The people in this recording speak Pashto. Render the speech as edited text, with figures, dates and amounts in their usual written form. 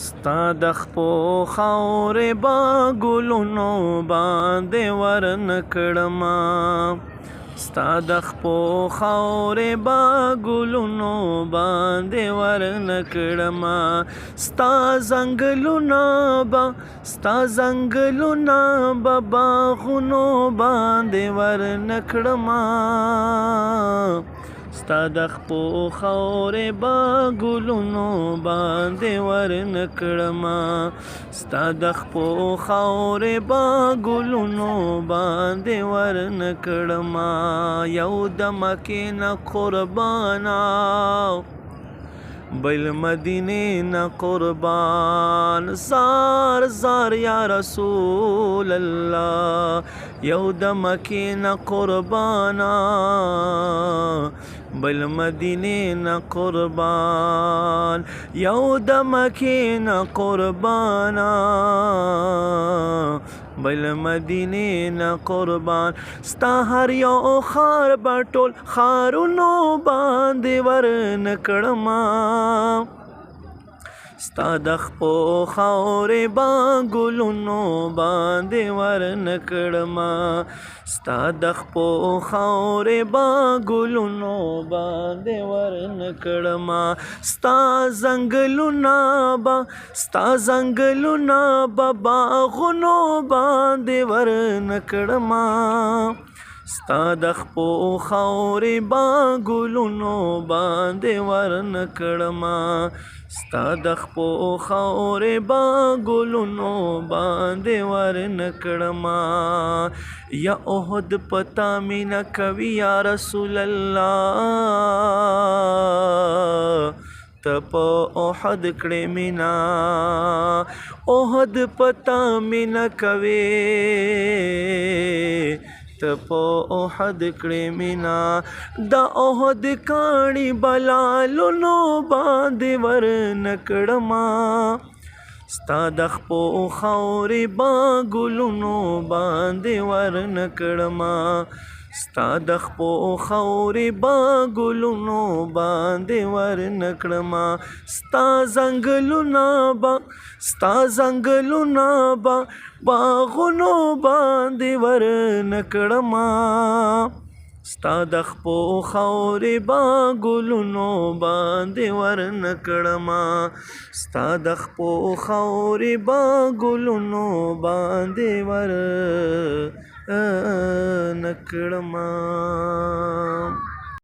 ستا د خپو خاورې به ګلونو باندې ورنکړمه ستا د خپو خاورې به ګلونو باندې ورنکړمه ستا ځنګلونه به باغونو باندې ورنکړمه ستا د خپو خاورې به ګلونو باندې ورنکړمه ستا د خپو خاورې به ګلونو باندې ورنکړمه یو دمه کښېنه قربانه بل مدینې نه قربان زار زار یا رسول الله یو دمه کښېنه قربانه بل مدینې نه قربان یو دمه کښېنه قربانه بل مدینې نه قربان ستا هر یو ښار به ټول ښارونو باندې ورنکړمه ستا د خپو خاورې به ګلونو باندې ورنکړمه ستا د خپو خاورې به ګلونو باندې ورنکړمه ستا ځنګلونه به باغونو باندې ورنکړمه ستا د خپو خاورې به ګلونو باندې ورنکړمه ستا د خپو خاورې به ګلونو باندې ورنکړمه یا احد پتا مینه کوي یا رسول الله ته په احد کړې مینا احد پتا مینه کوي ته په احد کړې مینا د احد کاڼي بلالونو باندې ورنکړمه ستا د خپو خاورې به ګلونو باندې ورنکړمه ستا د خپو خاورې به ګلونو باندې ورنکړمه ستا ځنګلونه به باغونو باندې ورنکړمه ستا د خپو خاورې به ګلونو باندې ورنکړمه ستا د خپو خاورې به ګلونو باندې ورنکړمه